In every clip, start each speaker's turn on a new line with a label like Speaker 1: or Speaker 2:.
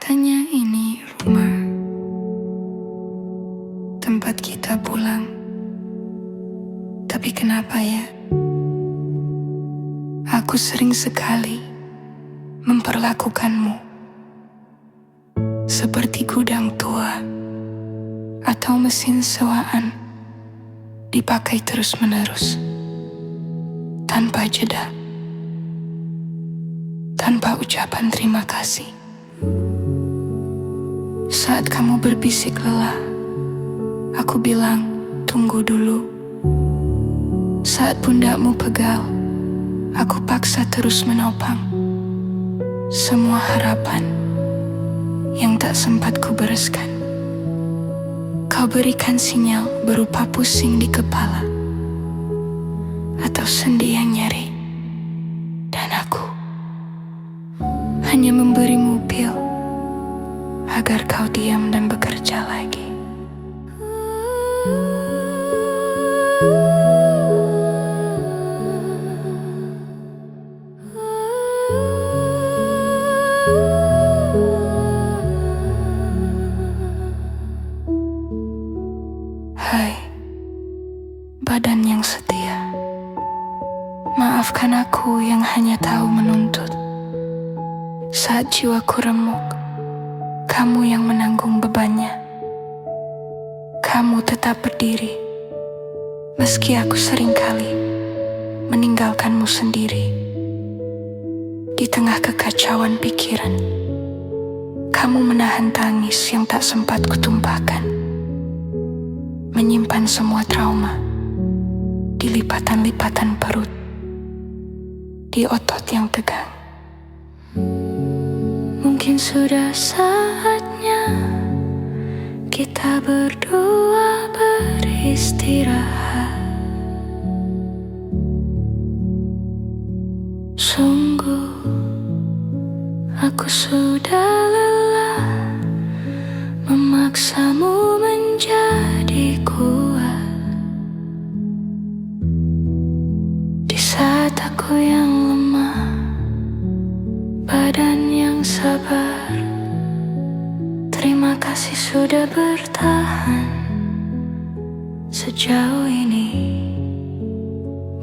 Speaker 1: Katanya ini rumah, tempat kita pulang. Tapi kenapa ya? Aku sering sekali memperlakukanmu seperti gudang tua atau mesin sewaan dipakai terus-menerus, tanpa jeda, tanpa ucapan terima kasih. Saat kamu berbisik lelah, aku bilang, tunggu dulu. Saat pundakmu pegal, aku paksa terus menopang. Semua harapan yang tak sempat kubereskan, kau berikan sinyal berupa pusing di kepala atau sendi yang nyeri. Dan aku hanya memberimu pil agar kau diam dan bekerja lagi. Hai, badan yang setia. Maafkan aku yang hanya tahu menuntut. Saat jiwaku remuk, kamu yang menanggung bebannya. Kamu tetap berdiri, meski aku seringkali meninggalkanmu sendiri. Di tengah kekacauan pikiran, kamu menahan tangis yang tak sempat kutumpahkan, menyimpan semua trauma di lipatan-lipatan perut, di otot yang tegang. Mungkin sudah saatnya kita berdua beristirahat. Sungguh aku sudah lelah memaksamu menjadi kuat. Di saat aku yang lemah, badan yang sabar. Terima kasih sudah bertahan sejauh ini.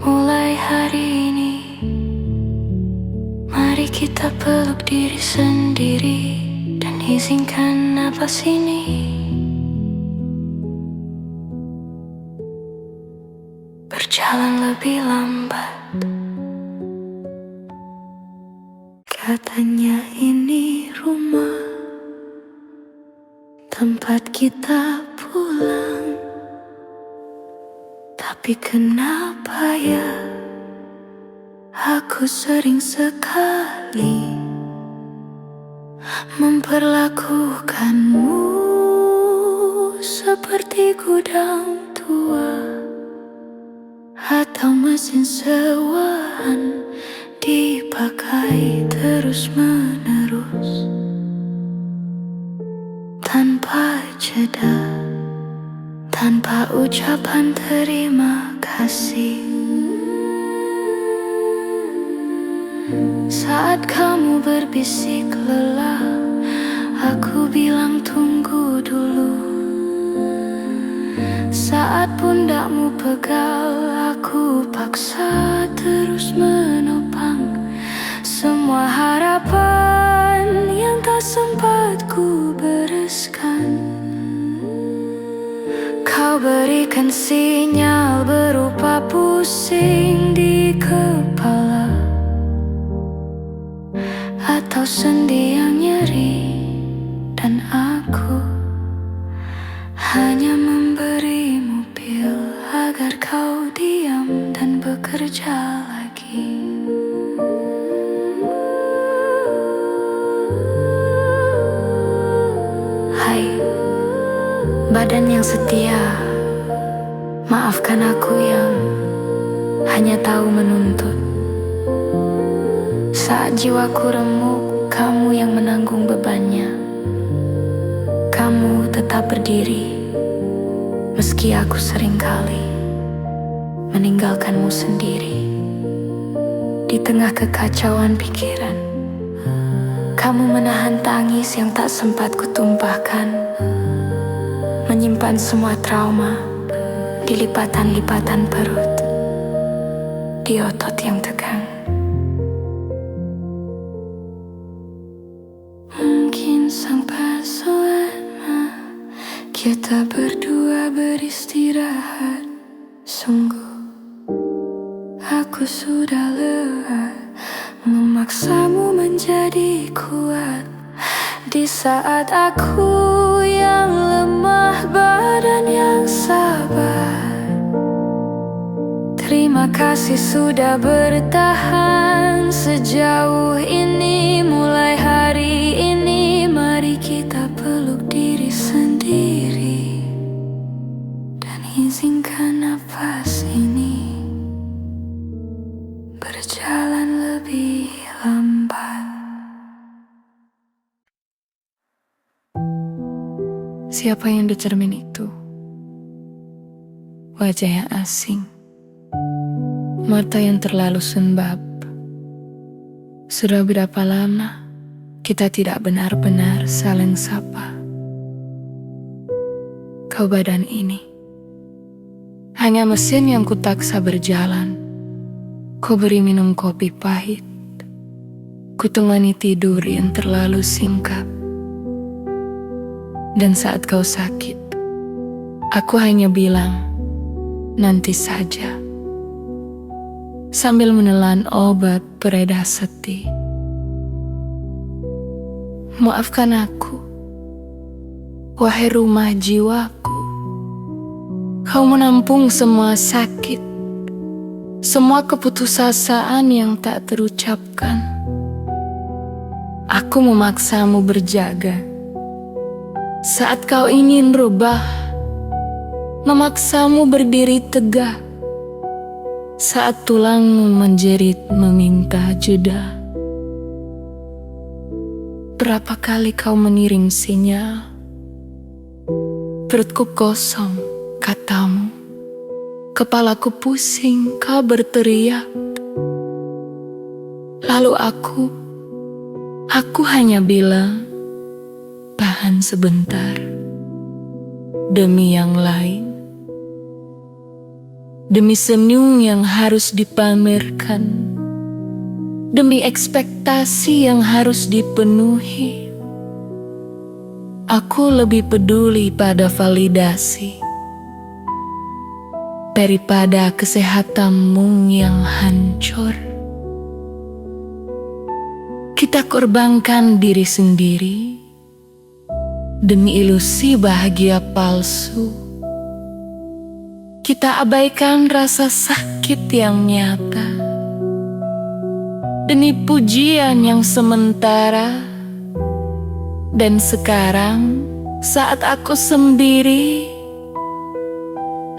Speaker 1: Mulai hari ini, mari kita peluk diri sendiri dan izinkan napas ini berjalan lebih lambat. Katanya ini rumah, tempat kita pulang. Tapi kenapa ya aku sering sekali memperlakukanmu seperti gudang tua atau mesin sewaan dipakai terus-menerus tanpa jeda, tanpa ucapan terima kasih. Saat kamu berbisik lelah, aku bilang tunggu dulu. Saat pundakmu pegal, aku paksa terus menopang semua harapan yang tak sempat ku bereskan. Kau berikan sinyal berupa pusing di kepala atau sendi yang nyeri. Dan aku hanya memberimu pil agar kau diam dan bekerja lagi. Hai, badan yang setia. Maafkan aku yang hanya tahu menuntut. Saat jiwaku remuk, kamu yang menanggung bebannya. Kamu tetap berdiri, meski aku seringkali meninggalkanmu sendiri. Di tengah kekacauan pikiran, Kamu menahan tangis yang tak sempat kutumpahkan, menyimpan semua trauma di lipatan-lipatan perut, di otot yang tegang. Mungkin sang pesona kita berdua beristirahat. Sungguh aku sudah lelah memaksamu menjadi kuat di saat aku yang lemah, badan yang sabar. Terima kasih sudah bertahan sejauh ini. Mulai hari ini mari kita peluk diri sendiri dan izinkan nafas ini berjalan lebih lambat. Siapa yang di cermin itu? Wajah yang asing, mata yang terlalu sembab. Sudah berapa lama kita tidak benar-benar saling sapa. Kau badan ini hanya mesin yang kutaksa berjalan. Kau beri minum kopi pahit, kutemani tidur yang terlalu singkat. Dan saat kau sakit, aku hanya bilang, nanti saja, sambil menelan obat pereda setih. Maafkan aku, wahai rumah jiwaku. Kau menampung semua sakit, semua keputusasaan yang tak terucapkan. Aku memaksamu berjaga saat kau ingin rubah, memaksamu berdiri tegak saat tulangmu menjerit meminta jeda. Berapa kali kau mengirim sinyal, perutku kosong, katamu. Kepalaku pusing, kau berteriak. Lalu aku hanya bilang, tahan sebentar, demi yang lain. Demi senyum yang harus dipamerkan, demi ekspektasi yang harus dipenuhi. Aku lebih peduli pada validasi daripada kesehatanmu yang hancur. Kita korbankan diri sendiri demi ilusi bahagia palsu. Kita abaikan rasa sakit yang nyata demi pujian yang sementara. Dan sekarang saat aku sendiri,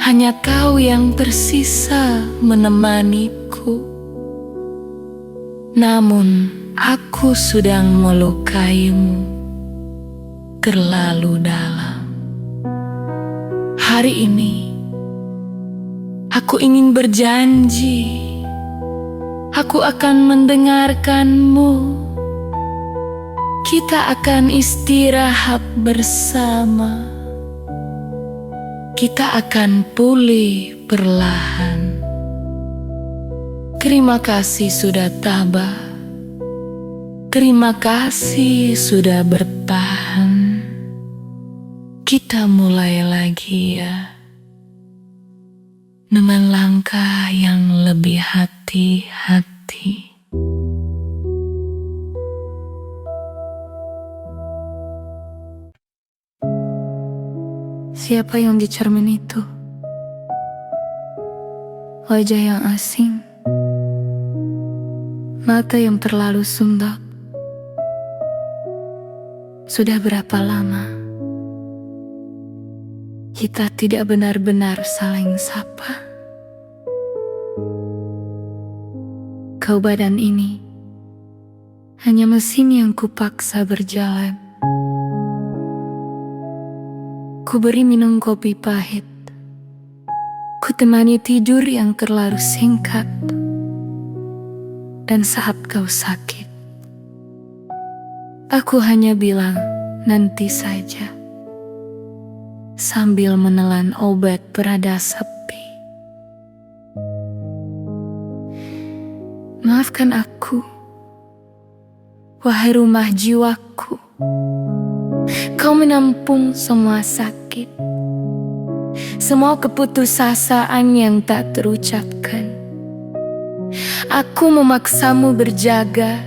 Speaker 1: hanya kau yang tersisa menemaniku. Namun aku sedang melukaimu terlalu dalam. Hari ini aku ingin berjanji, aku akan mendengarkanmu. Kita akan istirahat bersama. Kita akan pulih perlahan. Terima kasih sudah tabah. Terima kasih sudah bertahan. Kita mulai lagi ya, dengan langkah yang lebih hati-hati. Siapa yang di cermin itu? Wajah yang asing, mata yang terlalu sembab. Sudah berapa lama kita tidak benar-benar saling sapa? Kau badan ini hanya mesin yang kupaksa berjalan. Ku beri minum kopi pahit, ku temani tidur yang terlalu singkat. Dan saat kau sakit, Aku hanya bilang, nanti saja, sambil menelan obat pereda sepi. Maafkan aku, wahai rumah jiwaku. Kau menampung semua sakit, semua keputusasaan yang tak terucapkan. Aku memaksamu berjaga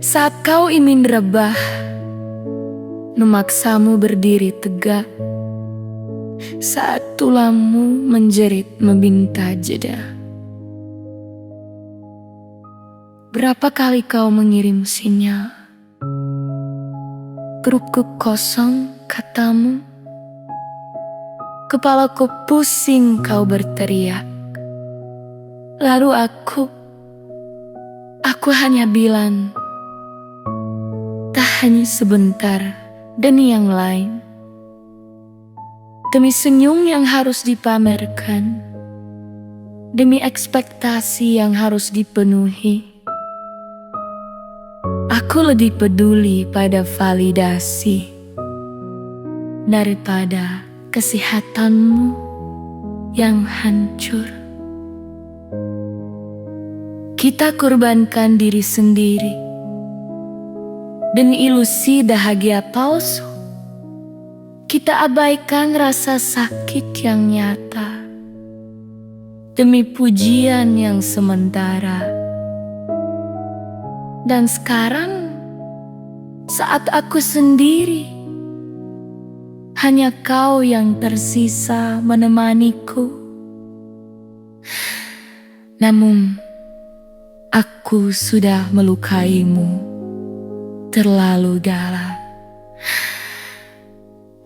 Speaker 1: saat kau ingin rebah, memaksamu berdiri tegak saat tulangmu menjerit meminta jeda. Berapa kali kau mengirim sinyal, perutku kosong katamu, kepalaku pusing kau berteriak. Lalu aku hanya bilang, hanya sebentar demi yang lain, demi senyum yang harus dipamerkan, demi ekspektasi yang harus dipenuhi. Aku lebih peduli pada validasi daripada kesehatanmu yang hancur. Kita korbankan diri sendiri demi ilusi bahagia palsu. Kita abaikan rasa sakit yang nyata demi pujian yang sementara. Dan sekarang, saat aku sendiri, hanya kau yang tersisa menemaniku. Namun, aku sudah melukaimu terlalu dalam.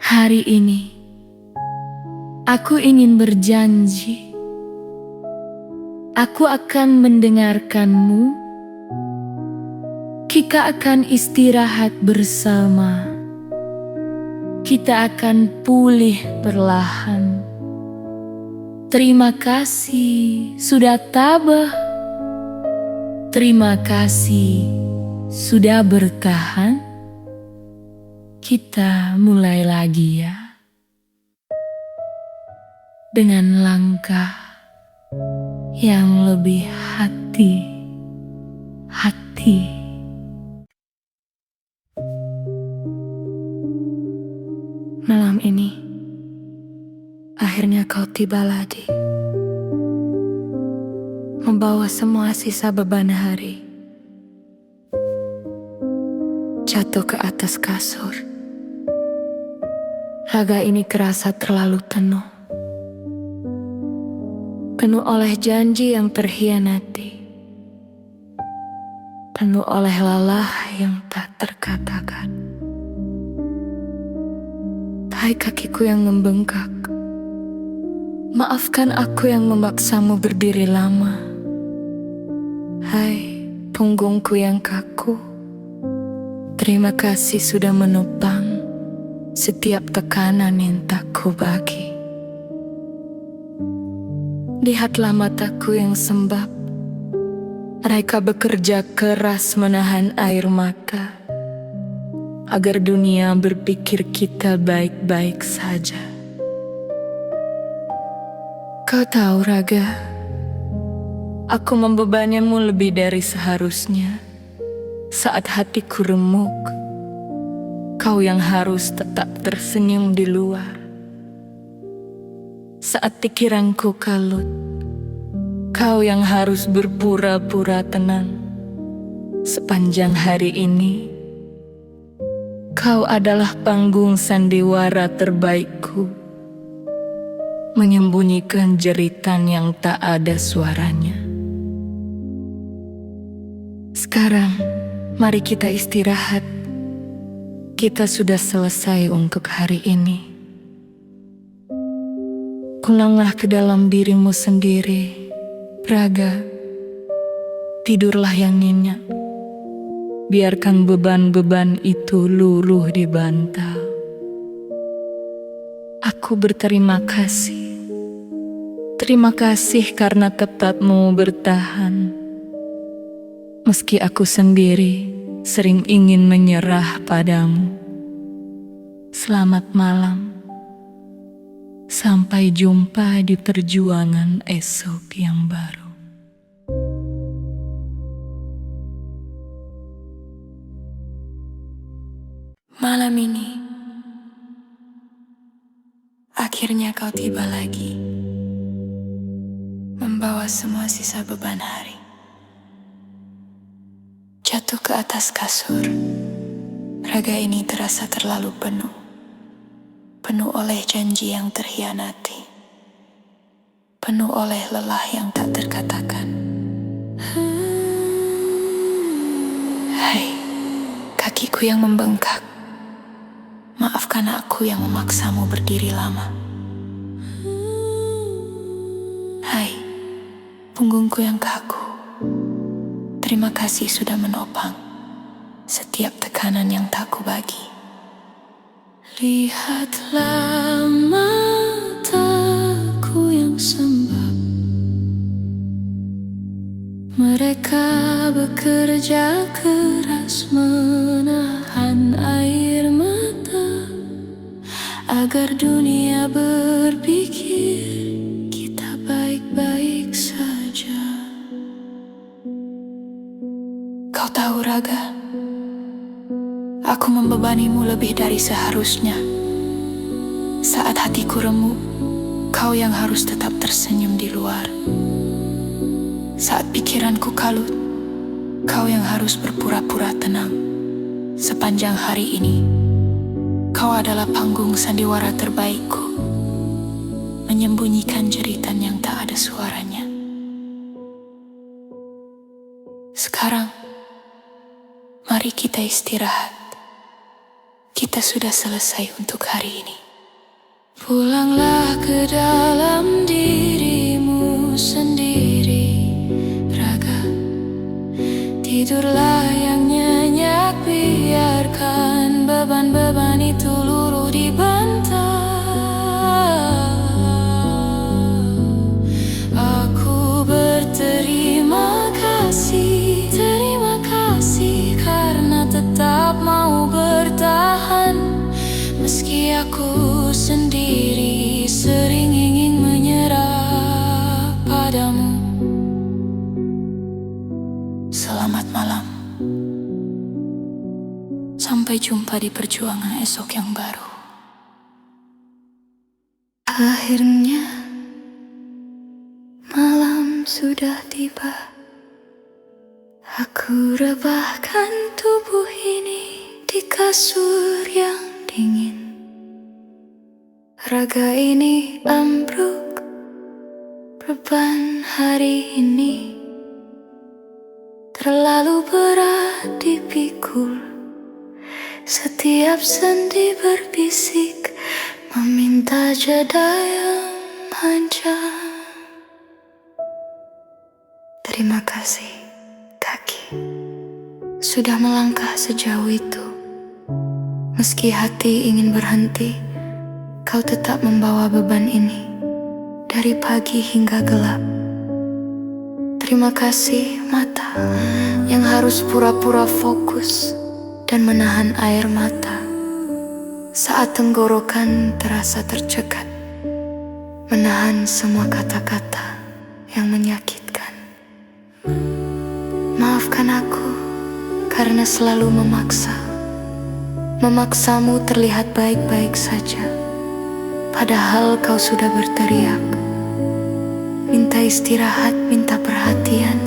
Speaker 1: Hari ini, aku ingin berjanji, aku akan mendengarkanmu. Kita akan istirahat bersama. Kita akan pulih perlahan. Terima kasih sudah tabah. Terima kasih sudah bertahan. Kita mulai lagi ya, dengan langkah yang lebih hati-hati. Malam ini, akhirnya kau tiba lagi, membawa semua sisa beban hari, jatuh ke atas kasur. Raga ini kerasa terlalu penuh oleh janji yang terhianati, penuh oleh lelah yang tak terkatakan. Hai kakiku yang membengkak, maafkan aku yang memaksamu berdiri lama. Hai punggungku yang kaku, terima kasih sudah menopang setiap tekanan yang tak kubagi. Lihatlah mataku yang sembab, mereka bekerja keras menahan air mata agar dunia berpikir kita baik-baik saja. Kau tahu Raga, aku membebanimu lebih dari seharusnya. Saat hatiku remuk, kau yang harus tetap tersenyum di luar. Saat pikiranku kalut, kau yang harus berpura-pura tenang. Sepanjang hari ini, kau adalah panggung sandiwara terbaikku, menyembunyikan jeritan yang tak ada suaranya. Sekarang, mari kita istirahat. Kita sudah selesai untuk hari ini. Pulanglah ke dalam dirimu sendiri, Raga. Tidurlah yang nyenyak. Biarkan beban-beban itu luluh di bantal. Aku berterima kasih. Terima kasih karena tetapmu bertahan. Meski aku sendiri sering ingin menyerah padamu. Selamat malam, sampai jumpa di perjuangan esok yang baru. Malam ini, akhirnya kau tiba lagi, membawa semua sisa beban hari. Jatuh ke atas kasur, raga ini terasa terlalu penuh. Penuh oleh janji yang terhianati, penuh oleh lelah yang tak terkatakan. Hai, kakiku yang membengkak. Maafkan aku yang memaksamu berdiri lama. Hai, punggungku yang kaku. Terima kasih sudah menopang setiap tekanan yang tak kubagi. Lihatlah mataku yang sembab. Mereka bekerja keras menahan air mata agar dunia berpikir kita baik-baik saja. Kau tahu Raga, aku membebanimu lebih dari seharusnya. Saat hatiku remuk, kau yang harus tetap tersenyum di luar. Saat pikiranku kalut, kau yang harus berpura-pura tenang. Sepanjang hari ini, kau adalah panggung sandiwara terbaikku, menyembunyikan jeritan yang tak ada suaranya. Sekarang, mari kita istirahat. Kita sudah selesai untuk hari ini. Pulanglah ke dalam dirimu sendiri, Raga. Tidurlah yang nyenyak, biarkan beban-beban itu luruh di bantal. Aku berterima kasih, terima kasih karena tetap mau bertahan. Meski aku sendiri sering ingin menyerah padamu. Selamat malam. Sampai jumpa di perjuangan esok yang baru. Akhirnya malam sudah tiba. Aku rebahkan tubuh ini di kasur yang dingin. Raga ini ambruk, beban hari ini terlalu berat dipikul. Setiap sendi berbisik meminta jeda yang panjang. Terima kasih kaki, sudah melangkah sejauh itu. Meski hati ingin berhenti, kau tetap membawa beban ini dari pagi hingga gelap. Terima kasih mata yang harus pura-pura fokus dan menahan air mata saat tenggorokan terasa tercekat, menahan semua kata-kata yang menyakitkan. Maafkan aku karena selalu memaksamu terlihat baik-baik saja, padahal kau sudah berteriak, minta istirahat, minta perhatian.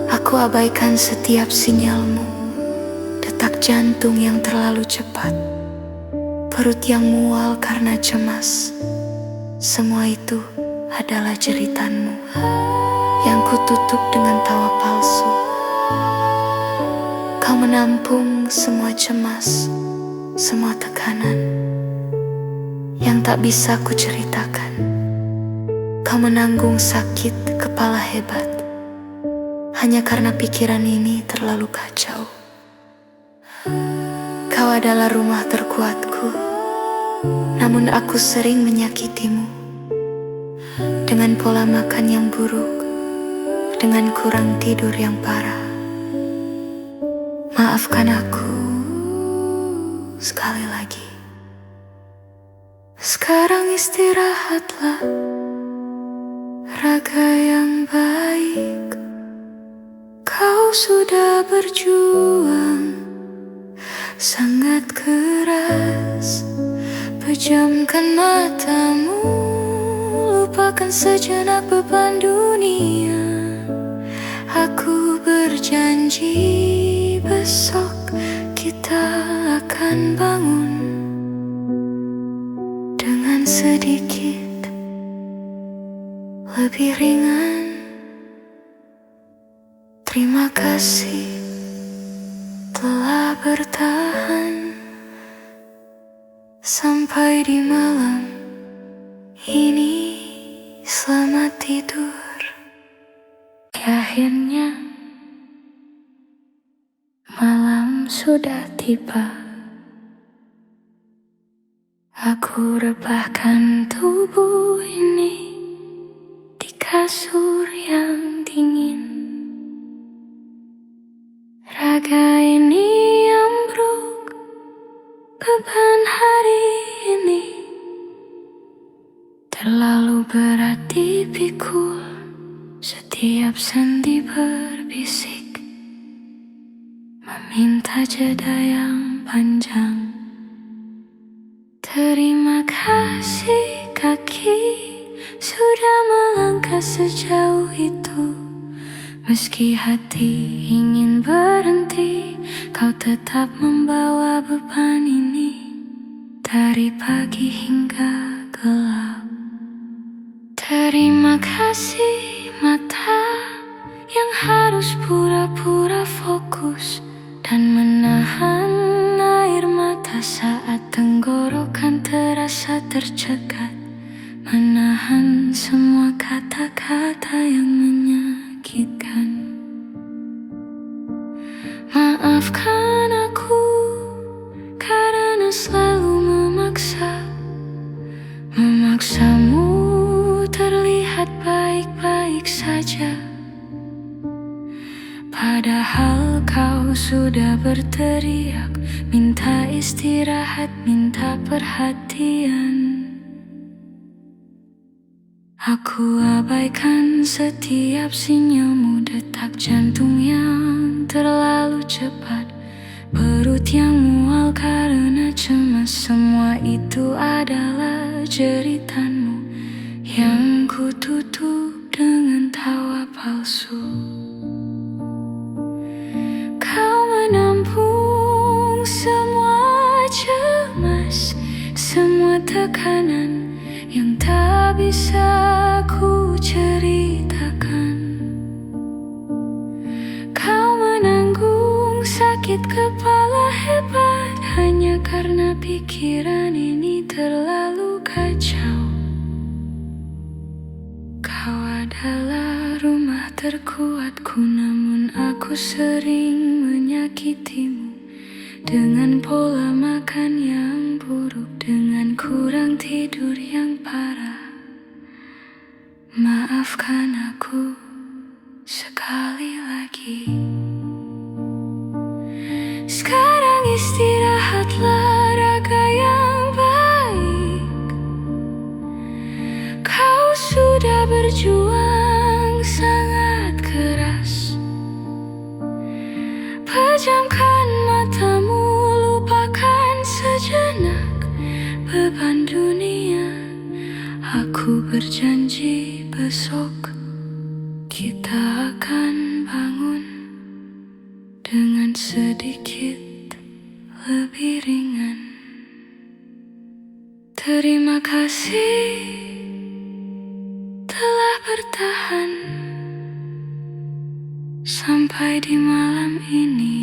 Speaker 1: Aku abaikan setiap sinyalmu, detak jantung yang terlalu cepat, perut yang mual karena cemas. Semua itu adalah jeritanmu yang kututup dengan tawa palsu. Kau menampung semua cemas, semua tekanan yang tak bisa kuceritakan. Kau menanggung sakit kepala hebat hanya karena pikiran ini terlalu kacau. Kau adalah rumah terkuatku, namun aku sering menyakitimu dengan pola makan yang buruk, dengan kurang tidur yang parah. Maafkan aku sekali lagi. Sekarang istirahatlah, raga yang baik. Kau sudah berjuang sangat keras. Pejamkan matamu, lupakan sejenak beban dunia. Aku berjanji besok kita akan bangun dengan sedikit lebih ringan. Terima kasih telah bertahan sampai di malam ini. Selamat tidur. Akhirnya malam sudah tiba. Aku rebahkan tubuh ini di kasur yang dingin. Raga ini ambruk, beban hari ini terlalu berat dipikul. Setiap sendi berbisik, meminta jeda yang panjang. Terima kasih kaki sudah melangkah sejauh itu. Meski hati ingin berhenti, kau tetap membawa beban ini. Dari pagi hingga gelap. Terima kasih mata yang harus pura-pura fokus dan menahan air mata saat tenggorokan terasa tercekat. Menahan semua kata-kata yang menyakitkan. Maafkan aku karena selalu memaksamu terlihat baik-baik saja. Padahal kau sudah berteriak, minta istirahat, minta perhatian. Aku abaikan setiap sinyalmu, detak jantung yang terlalu cepat, perut yang mual karena cemas. Semua itu adalah jeritanmu yang kututup dengan tawa palsu. Kau menampung semua cemas, semua tekanan yang tak bisa ku ceritakan. Kau menanggung sakit kepala hebat hanya karena pikiran ini terlalu kacau. Kau adalah rumah terkuatku, namun aku sering menyakitimu dengan pola makan yang buruk, dengan kurang tidur yang parah. Maafkan aku sekali lagi. Sekarang istirahatlah, raga yang baik. Kau sudah berjuang sangat keras. Pejamkan matamu, lupakan sejenak beban dunia. Aku berjanji besok kita akan bangun dengan sedikit lebih ringan. Terima kasih telah bertahan sampai di malam ini.